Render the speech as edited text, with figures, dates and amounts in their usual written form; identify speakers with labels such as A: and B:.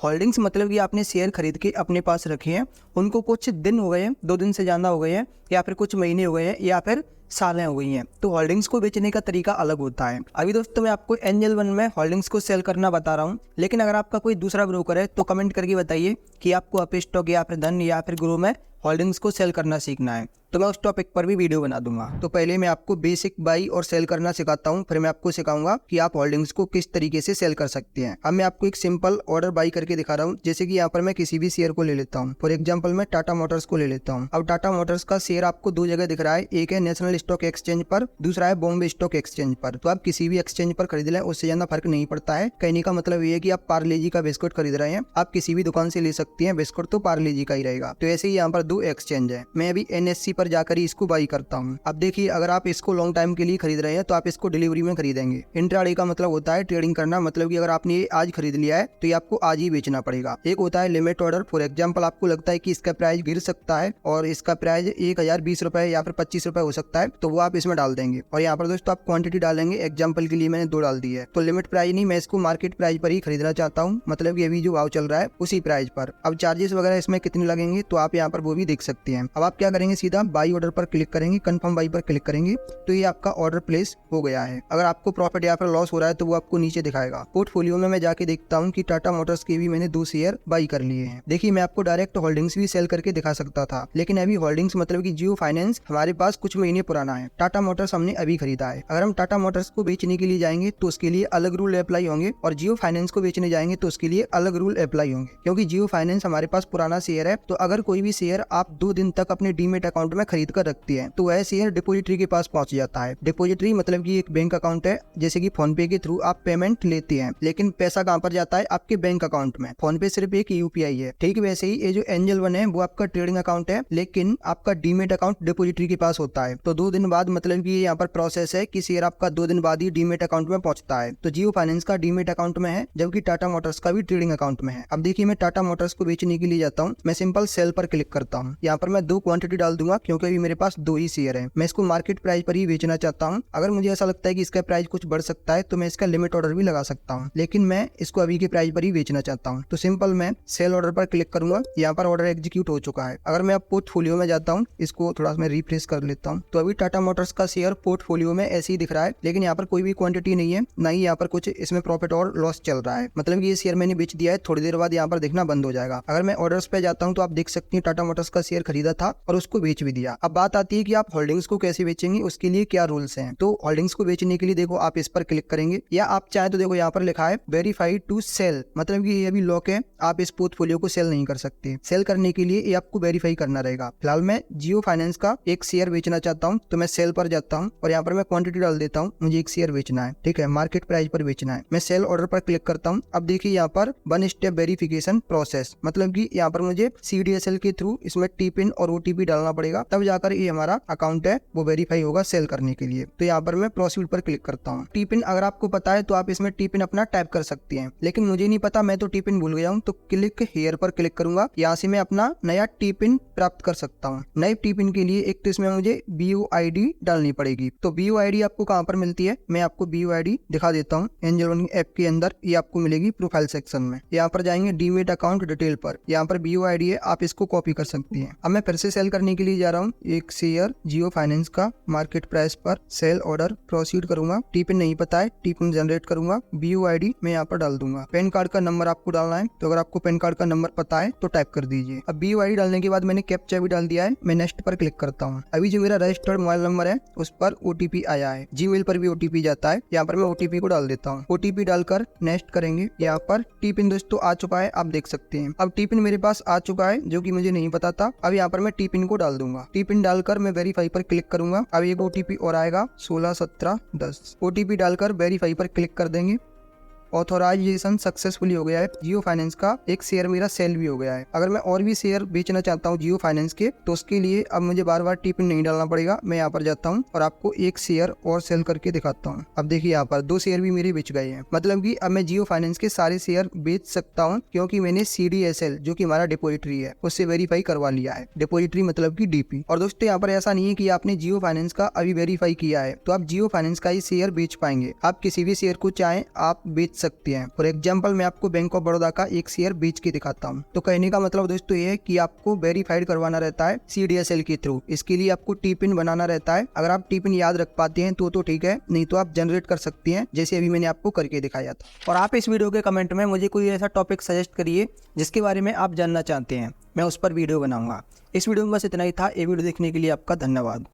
A: Holdings मतलब कि आपने शेयर खरीद के अपने पास रखे हैं, उनको कुछ दिन हो गए हैं, 2 दिन से ज़्यादा हो गए हैं, या फिर कुछ महीने हो गए हैं, या फिर सालें हो गई हैं, तो होल्डिंग्स को बेचने का तरीका अलग होता है। अभी दोस्तों मैं आपको एंजल वन में होल्डिंग्स को सेल करना बता रहा हूँ, लेकिन अगर आपका कोई दूसरा ब्रोकर है तो कमेंट करके बताइए कि आपको अपस्टॉक या फिर धन या फिर ग्रो में होल्डिंग्स को सेल करना सीखना है, तो मैं उस टॉपिक पर भी वीडियो बना दूंगा। तो पहले मैं आपको बेसिक बाई और सेल करना सिखाता हूँ, फिर मैं आपको सिखाऊंगा कि आप होल्डिंग्स को किस तरीके से सेल कर सकते हैं। अब मैं आपको एक सिंपल ऑर्डर बाई करके दिखा रहा हूँ। जैसे कि यहाँ पर मैं किसी भी शेयर को ले लेता हूँ, फॉर एग्जांपल मैं टाटा मोटर्स को ले लेता हूँ। अब टाटा मोटर्स का शेयर आपको 2 जगह दिख रहा है, एक है नेशनल स्टॉक एक्सचेंज पर, दूसरा है बॉम्बे स्टॉक एक्सचेंज पर। तो आप किसी भी एक्सचेंज पर खरीद लें, उससे ज्यादा फर्क नहीं पड़ता है। कहने का मतलब ये है कि आप पार्ले जी का बिस्कुट खरीद रहे हैं, आप किसी भी दुकान से ले सकते हैं, बिस्कुट तो पार्ले जी का ही रहेगा। तो ऐसे ही यहाँ पर 2 एक्सचेंज है। मैं अभी NSE पर जाकर ही इसको बाई करता हूँ। अब देखिए, अगर आप इसको लॉन्ग टाइम के लिए खरीद रहे हैं तो आप इसको डिलीवरी में खरीदेंगे। इंट्राडे का मतलब होता है ट्रेडिंग करना, मतलब कि अगर आपने ये आज खरीद लिया है तो ये आपको आज ही बेचना पड़ेगा। एक होता है लिमिट ऑर्डर, फॉर एग्जांपल आपको लगता है कि इसका प्राइस गिर सकता है और इसका प्राइस 1020 रुपए या फिर 25 रुपए हो सकता है, तो वो आप इसमें डाल देंगे। और यहाँ पर दोस्तों आप क्वांटिटी डालेंगे, एग्जाम्पल के लिए मैंने 2 डाल दी है। तो लिमिट प्राइस नहीं, मैं इसको मार्केट प्राइस पर ही खरीदना चाहता हूँ, मतलब कि अभी जो भाव चल रहा है उसी प्राइस पर। अब चार्जेस वगैरह इसमें कितने लगेंगे तो आप यहाँ पर वो भी देख सकते हैं। अब आप क्या करेंगे, सीधा बाई ऑर्डर पर क्लिक करेंगे, कंफर्म बाई पर क्लिक करेंगे तो ये आपका ऑर्डर प्लेस हो गया है। अगर आपको प्रॉफिट या फिर लॉस हो रहा है तो वो आपको नीचे दिखाएगा। पोर्टफोलियो में मैं जाके देखता हूँ कि टाटा मोटर्स के भी मैंने 2 शेयर बाई कर लिए हैं। देखिए, मैं आपको डायरेक्ट होल्डिंग्स भी सेल करके दिखा सकता था, लेकिन अभी होल्डिंग्स मतलब कि जियो फाइनेंस हमारे पास कुछ महीने पुराना है। टाटा मोटर्स हमने अभी खरीदा है। अगर हम टाटा मोटर्स को बेचने के लिए जाएंगे तो उसके लिए अलग रूल अप्लाई होंगे, और जियो फाइनेंस को बेचने जाएंगे तो उसके लिए अलग रूल अप्लाई होंगे, क्योंकि जियो फाइनेंस हमारे पास पुराना शेयर है। तो अगर कोई भी शेयर आप 2 दिन तक अपने डीमेट अकाउंट में खरीद कर रखती है तो वह शेयर डिपोजिटरी के पास पहुंच जाता है। डिपोजिटरी मतलब कि एक बैंक अकाउंट है, जैसे कि फोन पे के थ्रू आप पेमेंट लेते हैं, लेकिन पैसा कहां पर जाता है, आपके बैंक अकाउंट में। फोन पे सिर्फ एक UPI है। ठीक वैसे ही ये जो एंजल वन है वो आपका ट्रेडिंग अकाउंट है, लेकिन आपका डीमेट अकाउंट डिपोजिटरी के पास होता है। तो 2 दिन बाद मतलब कि यहाँ पर प्रोसेस है कि शेयर आपका 2 दिन बाद ही डीमेट अकाउंट में पहुंचता है। तो जियो फाइनेंस का डीमेट अकाउंट में है, जबकि टाटा मोटर्स का भी ट्रेडिंग अकाउंट में है। अब देखिए, मैं टाटा मोटर्स को बेचने के लिए जाता हूँ, मैं सिंपल सेल पर क्लिक करता हूँ। यहाँ पर मैं 2 क्वांटिटी डाल दूंगा, क्योंकि अभी मेरे पास 2 ही शेयर है। मैं इसको मार्केट प्राइस पर ही बेचना चाहता हूँ। अगर मुझे ऐसा लगता है कि इसका प्राइस कुछ बढ़ सकता है तो मैं इसका लिमिट ऑर्डर भी लगा सकता हूँ, लेकिन मैं इसको अभी के प्राइस पर ही बेचना चाहता हूँ। तो सिंपल मैं सेल ऑर्डर पर क्लिक करूंगा। यहाँ पर ऑर्डर एग्जीक्यूट हो चुका है। अगर मैं अब पोर्टफोलियो में जाता हूँ, इसको थोड़ा सा मैं रिफ्रेश कर लेता हूँ, तो अभी टाटा मोटर्स का शेयर पोर्टफोलियो में ऐसे ही दिख रहा है, लेकिन यहाँ पर कोई भी क्वांटिटी नहीं है, ना ही यहाँ पर कुछ इसमें प्रॉफिट और लॉस चल रहा है। मतलब कि ये शेयर मैंने बेच दिया है, थोड़ी देर बाद यहाँ पर दिखना बंद हो जाएगा। अगर मैं ऑर्डर्स पे जाता हूँ तो आप देख सकते हैं टाटा मोटर्स का शेयर खरीदा था और उसको बेच भी दिया। अब बात आती है कि आप होल्डिंग्स को कैसे बेचेंगे, उसके लिए क्या रूल्स हैं। तो होल्डिंग्स को बेचने के लिए देखो, आप इस पर क्लिक करेंगे, या आप चाहे तो देखो यहाँ पर लिखा है वेरीफाइड टू सेल, मतलब कि ये अभी लॉक है, आप इस पोर्टफोलियो को सेल नहीं कर सकते। सेल करने के लिए ये आपको वेरीफाई करना रहेगा। फिलहाल मैं जियो फाइनेंस का एक शेयर बेचना चाहता हूँ, तो मैं सेल पर जाता हूँ और यहाँ पर मैं क्वांटिटी डाल देता हूँ, मुझे एक शेयर बेचना है, ठीक है, मार्केट प्राइस पर बेचना है। मैं सेल ऑर्डर पर क्लिक करता हूँ। अब देखिए यहाँ पर 1 स्टेप वेरिफिकेशन प्रोसेस, मतलब कि यहाँ पर मुझे CDSL के थ्रू इसमें टी-पिन और OTP डालना पड़ेगा, तब जाकर ये हमारा अकाउंट है वो वेरीफाई होगा सेल करने के लिए। तो यहाँ पर मैं प्रोसीड पर क्लिक करता हूँ। टी-पिन अगर आपको पता है तो आप इसमें टी-पिन अपना टाइप कर सकती हैं, लेकिन मुझे नहीं पता, मैं तो टी-पिन भूल गया हूँ। तो क्लिक हियर पर क्लिक करूंगा, यहाँ से मैं अपना नया टी-पिन प्राप्त कर सकता हूँ। नए टी-पिन के लिए एक तो इसमें मुझे BUID डालनी पड़ेगी। तो BUID आपको कहाँ पर मिलती है, मैं आपको BUID दिखा देता हूँ। एंजल वन ऐप के अंदर ये आपको मिलेगी प्रोफाइल सेक्शन में। यहाँ पर जाएंगे डीमेट अकाउंट डिटेल पर, यहाँ पर BUID है, आप इसको कॉपी कर सकती हैं। अब मैं फिर से सेल करने के लिए जा रहा हूँ, एक शेयर जियो फाइनेंस का मार्केट प्राइस पर सेल ऑर्डर प्रोसीड करूंगा। टी-पिन नहीं पता है, टी-पिन जनरेट करूंगा, BUID मैं यहाँ पर डाल दूंगा। पैन कार्ड का नंबर आपको डालना है, तो अगर आपको पैन कार्ड का नंबर पता है तो टाइप कर दीजिए। अब BUID डालने के बाद मैंने कैप्चा भी डाल दिया है, मैं नेक्स्ट पर क्लिक करता हूँ। अभी जो मेरा रजिस्टर्ड मोबाइल नंबर है उस पर OTP आया है, जीमेल पर भी OTP जाता है, यहाँ पर मैं OTP को डाल देता हूँ। OTP डालकर नेक्स्ट करेंगे। यहाँ पर टी-पिन दोस्तों आ चुका है, आप देख सकते हैं। अब टी-पिन मेरे पास आ चुका है, जो कि मुझे नहीं पता था। अब यहाँ पर मैं टी-पिन को डाल दूंगा। टी-पिन डालकर मैं वेरीफाई पर क्लिक करूंगा। अब एक OTP और आएगा 161710। OTP डालकर वेरीफाई पर क्लिक कर देंगे। ऑथोराइजेशन सक्सेसफुली हो गया है। जियो फाइनेंस का एक शेयर मेरा सेल भी हो गया है। अगर मैं और भी शेयर बेचना चाहता हूँ जियो फाइनेंस के, तो उसके लिए अब मुझे बार बार टी-पिन नहीं डालना पड़ेगा। मैं यहाँ पर जाता हूँ और आपको एक शेयर और सेल करके दिखाता हूँ। अब देखिए यहाँ पर 2 शेयर भी मेरे बेच गए हैं, मतलब कि अब मैं जियो फाइनेंस के सारे शेयर बेच सकता हूँ, क्योंकि मैंने CDSL जो कि हमारा डिपोजिटरी है उससे वेरीफाई करवा लिया है। डिपोजिटरी मतलब कि DP। और दोस्तों यहाँ पर ऐसा नहीं है कि आपने जियो फाइनेंस का अभी वेरीफाई किया है तो आप जियो फाइनेंस का ही शेयर बेच पाएंगे। आप किसी भी शेयर को चाहें आप बेच सकती हैं। फॉर एग्जाम्पल मैं आपको बैंक ऑफ बड़ौदा का एक शेयर बेच के दिखाता हूँ। तो कहने का मतलब दोस्तों ये है कि आपको वेरीफाइड करवाना रहता है CDSL के थ्रू। इसके लिए आपको टी पिन बनाना रहता है। अगर आप टी पिन याद रख पाते हैं तो ठीक है, नहीं तो आप जनरेट कर सकती हैं, जैसे अभी मैंने आपको करके दिखाया था। और आप इस वीडियो के कमेंट में मुझे कोई ऐसा टॉपिक सजेस्ट करिए जिसके बारे में आप जानना चाहते हैं, मैं उस पर वीडियो बनाऊंगा। इस वीडियो में बस इतना ही था। ये वीडियो देखने के लिए आपका धन्यवाद।